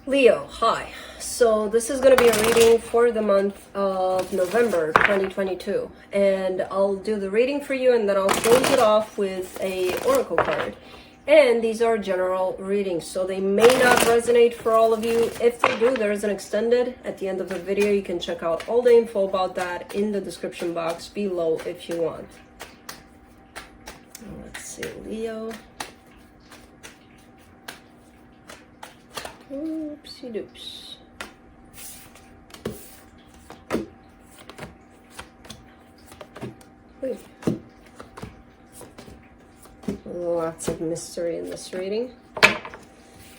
Leo, hi. So this is going to be a reading for the month of November 2022, and I'll do the reading for you and then I'll close it off with a oracle card. And these are general readings, so they may not resonate for all of you. If they do, there is an extended at the end of the video. You can check out all the info about that in the description box below if you want. Let's see, Leo. Oopsie doops. Wait. Lots of mystery in this reading.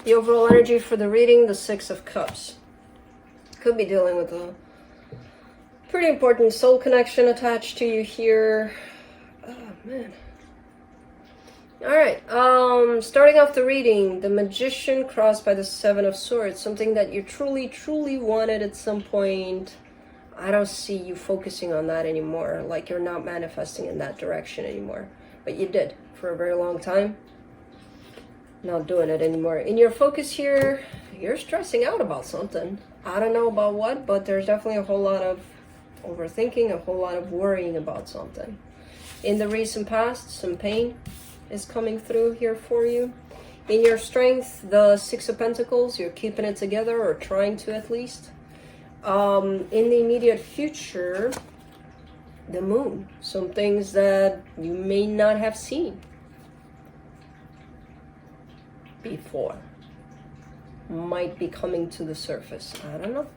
The overall energy for the reading, the Six of Cups. Could be dealing with a pretty important soul connection attached to you here. Oh, man. Alright, starting off the reading, the Magician crossed by the Seven of Swords, something that you truly wanted at some point. I don't see you focusing on that anymore, like you're not manifesting in that direction anymore. But you did for a very long time. Not doing it anymore. In your focus here, you're stressing out about something. I don't know about what, but there's definitely a whole lot of overthinking, a whole lot of worrying about something. In the recent past, some pain is coming through here for you. In your strength, the Six of Pentacles, you're keeping it together or trying to at least. In the immediate future, the Moon, some things that you may not have seen before might be coming to the surface. I don't know.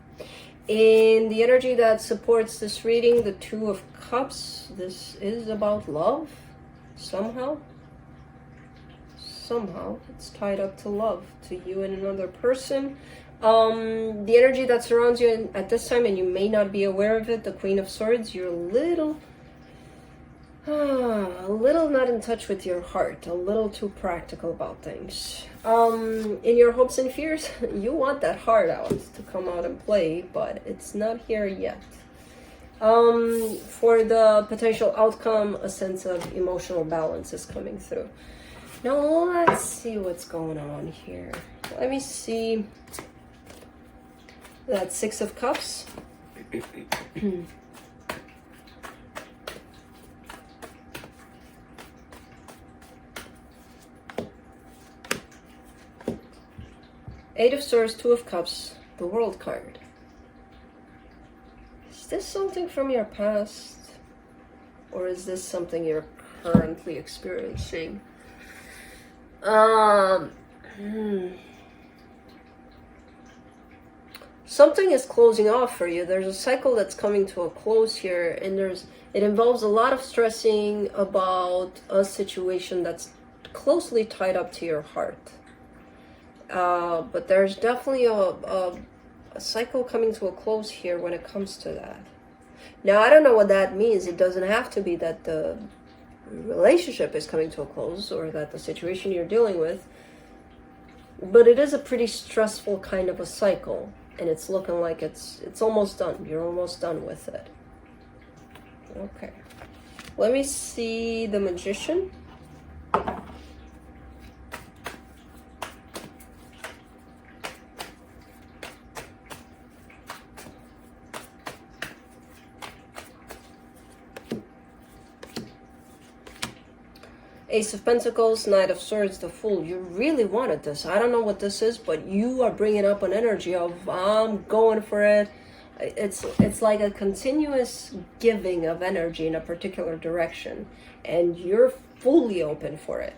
In the energy that supports this reading, the Two of Cups, this is about love somehow. Somehow it's tied up to love, to you and another person. The energy that surrounds you at this time, and you may not be aware of it, the Queen of Swords, you're a little not in touch with your heart, a little too practical about things. In your hopes and fears, you want that heart out to come out and play, but it's not here yet. For the potential outcome, a sense of emotional balance is coming through. Now let's see what's going on here. Let me see that Six of Cups. Eight of Swords, Two of Cups, the World card. Is this something from your past? Or is this something you're currently experiencing? Something is closing off for you. There's a cycle that's coming to a close here, and it involves a lot of stressing about a situation that's closely tied up to your heart. But there's definitely a cycle coming to a close here when it comes to that. Now, I don't know what that means. It doesn't have to be that the relationship is coming to a close or that the situation you're dealing with, but it is a pretty stressful kind of a cycle, and it's looking like it's almost done. You're almost done with it. Okay, let me see the Magician. Ace of Pentacles, Knight of Swords, the Fool. You really wanted this. I don't know what this is, but you are bringing up an energy of, I'm going for it. It's like a continuous giving of energy in a particular direction, and you're fully open for it.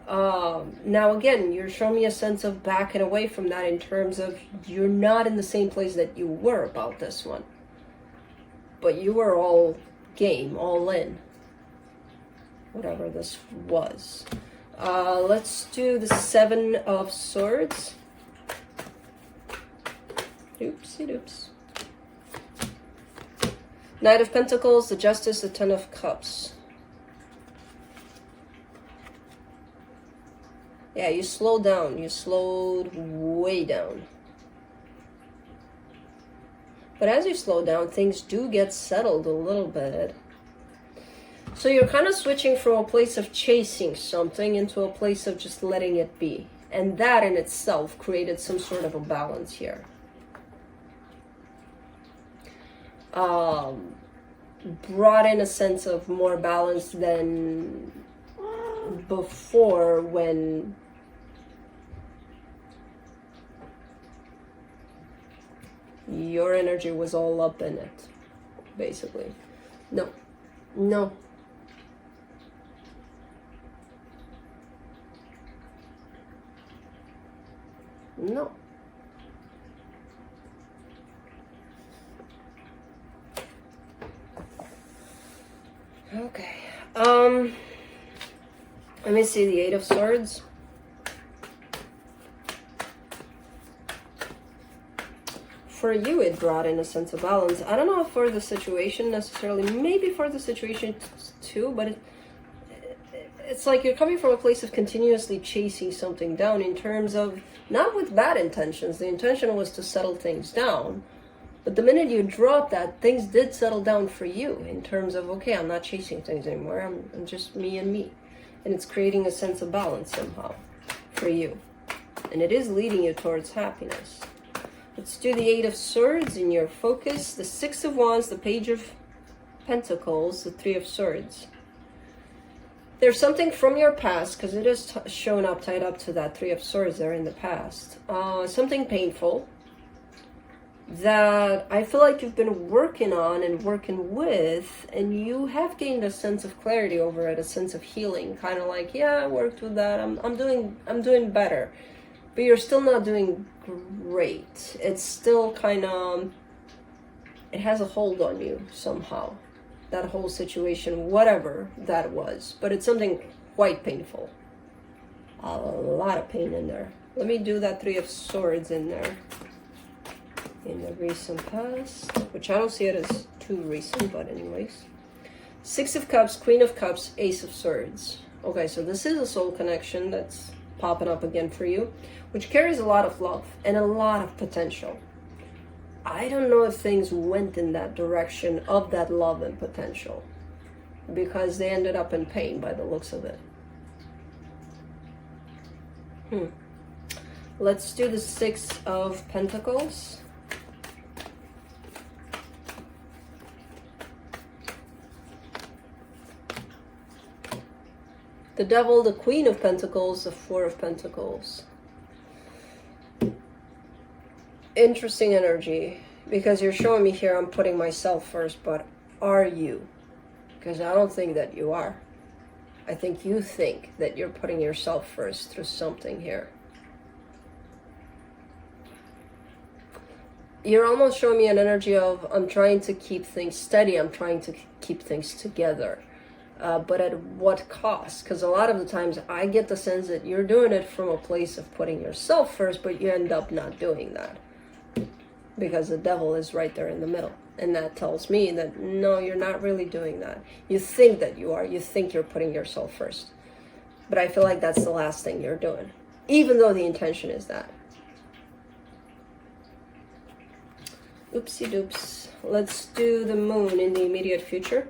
Now, again, you're showing me a sense of backing away from that in terms of you're not in the same place that you were about this one. But you were all game, all in. Whatever this was. Let's do the Seven of Swords. Oopsie doops. Knight of Pentacles, the Justice, the Ten of Cups. Yeah, you slowed down. You slowed way down. But as you slow down, things do get settled a little bit. So you're kind of switching from a place of chasing something into a place of just letting it be. And that in itself created some sort of a balance here. Brought in a sense of more balance than before, when your energy was all up in it, basically. No. No. No. Okay. Let me see the Eight of Swords. For you, it brought in a sense of balance. I don't know for the situation necessarily, maybe for the situation too, but it's like you're coming from a place of continuously chasing something down, in terms of, not with bad intentions. The intention was to settle things down. But the minute you drop that, things did settle down for you, in terms of, okay, I'm not chasing things anymore. I'm just me and me. And it's creating a sense of balance somehow for you. And it is leading you towards happiness. Let's do the Eight of Swords in your focus. The Six of Wands, the Page of Pentacles, the Three of Swords. There's something from your past, because it is shown up, tied up to that Three of Swords there in the past. Something painful that I feel like you've been working on and working with, and you have gained a sense of clarity over it, a sense of healing. Kind of like, yeah, I worked with that. I'm doing better. But you're still not doing great. It's still kind of, it has a hold on you somehow. That whole situation, whatever that was. But it's something quite painful. A lot of pain in there. Let me do that Three of Swords in there. In the recent past, which I don't see it as too recent, but anyways. Six of Cups, Queen of Cups, Ace of Swords. Okay, so this is a soul connection that's popping up again for you, which carries a lot of love and a lot of potential. I don't know if things went in that direction of that love and potential, because they ended up in pain by the looks of it. Let's do the Six of Pentacles. The Devil, the Queen of Pentacles, the Four of Pentacles. Interesting energy, because you're showing me here I'm putting myself first, but are you? Because I don't think that you are. I think you think that you're putting yourself first through something here. You're almost showing me an energy of, I'm trying to keep things steady, I'm trying to keep things together. But at what cost? Because a lot of the times I get the sense that you're doing it from a place of putting yourself first, but you end up not doing that. Because the Devil is right there in the middle. And that tells me that, no, you're not really doing that. You think that you are. You think you're putting yourself first. But I feel like that's the last thing you're doing. Even though the intention is that. Oopsie doops. Let's do the Moon in the immediate future.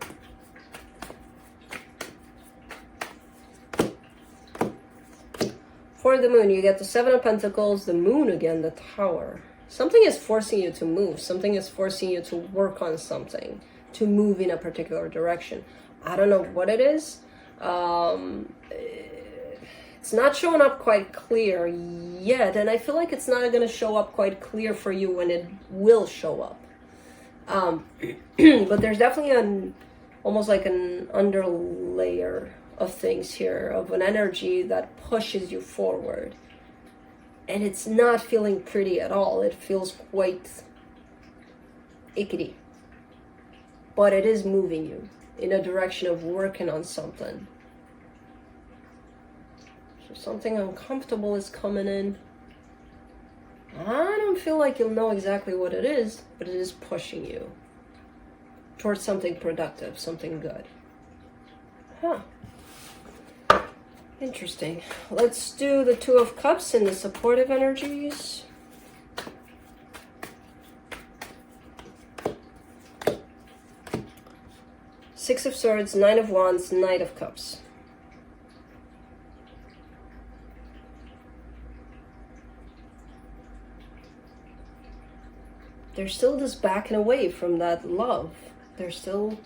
For the Moon, you get the Seven of Pentacles, the Moon again, the Tower. Something is forcing you to move. Something is forcing you to work on something, to move in a particular direction. I don't know what it is. It's not showing up quite clear yet, and I feel like it's not going to show up quite clear for you when it will show up. But there's definitely almost like an underlayer of things here, of an energy that pushes you forward. And it's not feeling pretty at all. It feels quite ickety. But it is moving you in a direction of working on something. So something uncomfortable is coming in. I don't feel like you'll know exactly what it is, but it is pushing you towards something productive, something good. Interesting. Let's do the Two of Cups and the supportive energies. Six of Swords, Nine of Wands, Knight of Cups. there's still this backing away from that love. There's still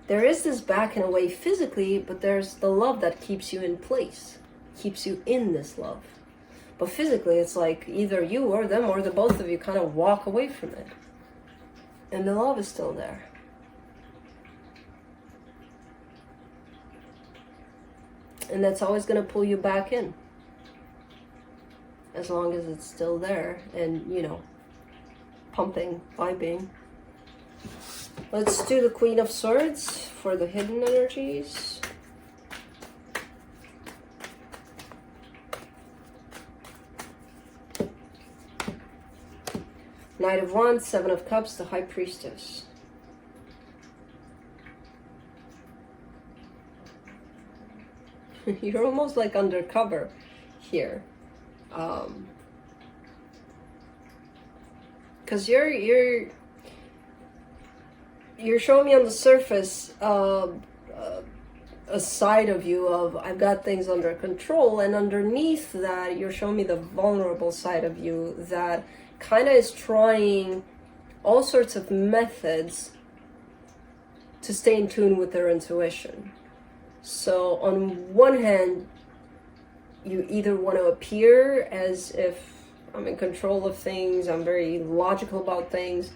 there is this backing away physically, but there's the love that keeps you in place, keeps you in this love. But physically, it's like either you or them or the both of you kind of walk away from it. And the love is still there. And that's always going to pull you back in. As long as it's still there and, you know, pumping, vibing. Let's do the Queen of Swords for the hidden energies. Knight of Wands, Seven of Cups, the High Priestess. You're almost like undercover here. Because you're showing me on the surface a side of you of I've got things under control, and underneath that you're showing me the vulnerable side of you that kind of is trying all sorts of methods to stay in tune with their intuition. So on one hand, you either want to appear as if I'm in control of things, I'm very logical about things,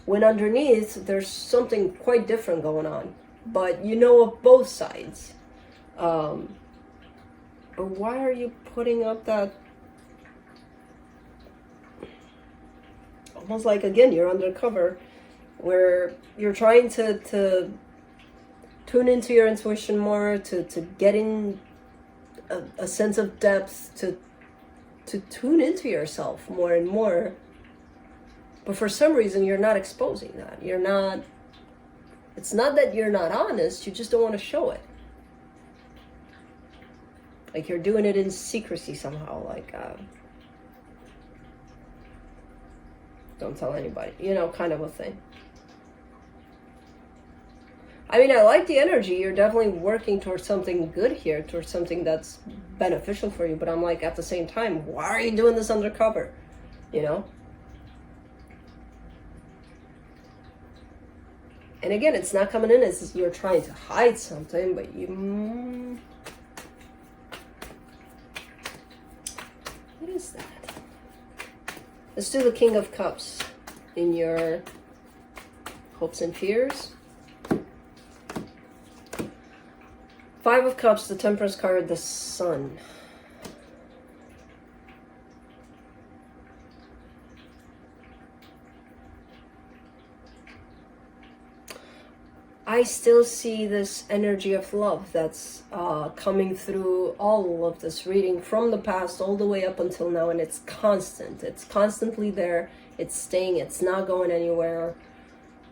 when underneath there's something quite different going on. But you know of both sides. But why are you putting up that, almost like, again, you're undercover, where you're trying to tune into your intuition more, to get in a sense of depth, to tune into yourself more and more. But for some reason, you're not exposing that. You're not, it's not that you're not honest, you just don't want to show it. Like you're doing it in secrecy somehow, like, don't tell anybody, you know, kind of a thing. I mean, I like the energy. You're definitely working towards something good here, towards something that's beneficial for you. But I'm like, at the same time, why are you doing this undercover? You know? And again, it's not coming in as you're trying to hide something, but you... What is that? Let's do the King of Cups in your hopes and fears. Five of Cups, the Temperance card, the Sun. I still see this energy of love that's coming through all of this reading from the past all the way up until now, and it's constant. It's constantly there. It's staying. It's not going anywhere.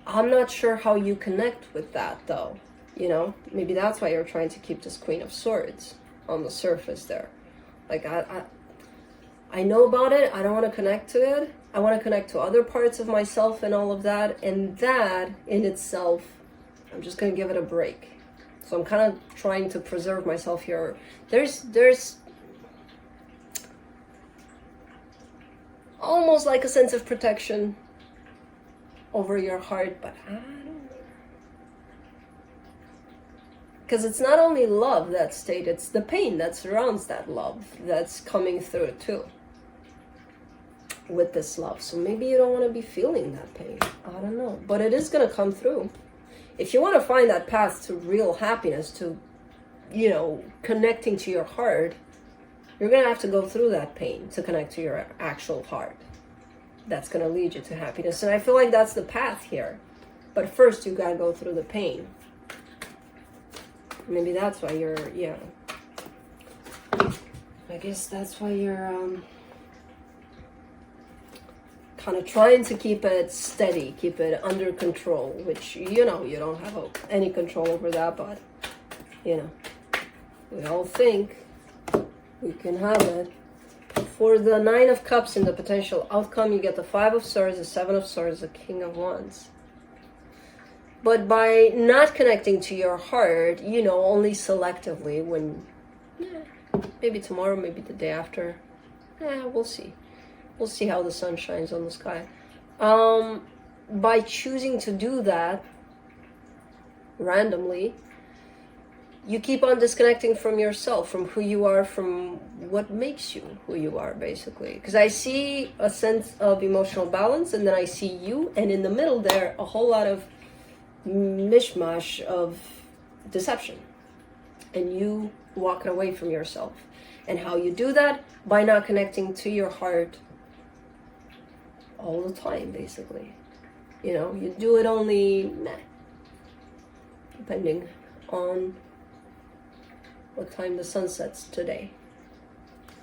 I'm not sure how you connect with that, though. You know, maybe that's why you're trying to keep this Queen of Swords on the surface there. Like, I know about it. I don't want to connect to it. I want to connect to other parts of myself and all of that. And that in itself, I'm just going to give it a break. So I'm kind of trying to preserve myself here. There's almost like a sense of protection over your heart, but I don't know. Because it's not only love that's stayed, it's the pain that surrounds that love that's coming through too. With this love. So maybe you don't want to be feeling that pain. I don't know. But it is going to come through. If you want to find that path to real happiness, to, you know, connecting to your heart, you're going to have to go through that pain to connect to your actual heart. That's going to lead you to happiness. And I feel like that's the path here. But first, you got to go through the pain. Maybe that's why you're, yeah. I guess that's why you're kind of trying to keep it steady, keep it under control, which, you know, you don't have any control over that, but, you know, we all think we can have it. For the Nine of Cups in the potential outcome, you get the Five of Swords, the Seven of Swords, the King of Wands. But by not connecting to your heart, you know, only selectively when, maybe tomorrow, maybe the day after, We'll see. We'll see how the sun shines on the sky. By choosing to do that randomly, you keep on disconnecting from yourself, from who you are, from what makes you who you are, basically. Because I see a sense of emotional balance, and then I see you, and in the middle there, a whole lot of mishmash of deception. And you walking away from yourself. And how you do that? By not connecting to your heart all the time, basically. You know, you do it only, depending on what time the sun sets today,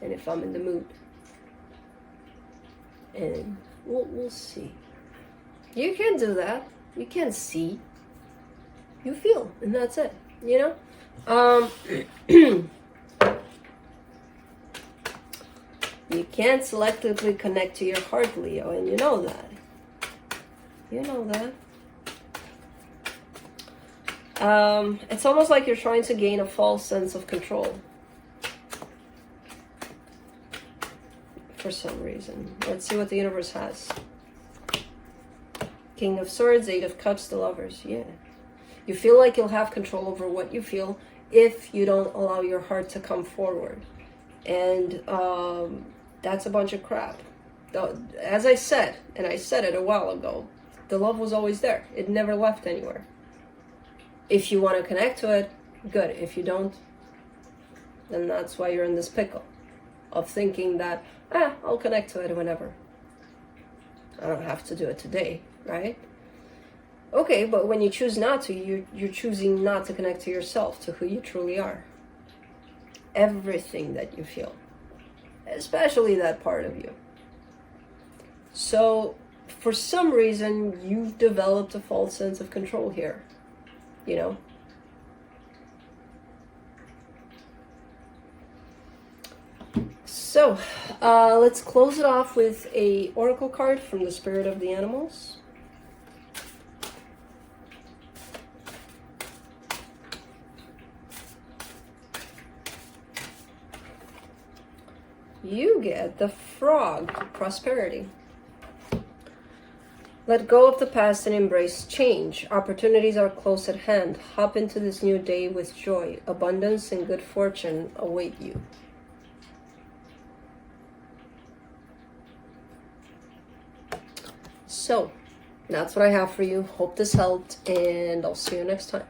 and if I'm in the mood. And we'll see. You can do that. You can see. You feel, and that's it. You know. You can't selectively connect to your heart, Leo, and you know that. You know that. It's almost like you're trying to gain a false sense of control. For some reason. Let's see what the universe has. King of Swords, Eight of Cups, the Lovers. Yeah. You feel like you'll have control over what you feel if you don't allow your heart to come forward. And that's a bunch of crap. As I said, and I said it a while ago, the love was always there. It never left anywhere. If you want to connect to it, good. If you don't, then that's why you're in this pickle of thinking that, I'll connect to it whenever. I don't have to do it today, right? Okay, but when you choose not to, you're choosing not to connect to yourself, to who you truly are. Everything that you feel, especially that part of you. So, for some reason, you've developed a false sense of control here. You know? So, let's close it off with a oracle card from the Spirit of the Animals. You get the Frog, Prosperity. Let go of the past and embrace change. Opportunities are close at hand. Hop into this new day with joy. Abundance and good fortune await you. So, that's what I have for you. Hope this helped, and I'll see you next time.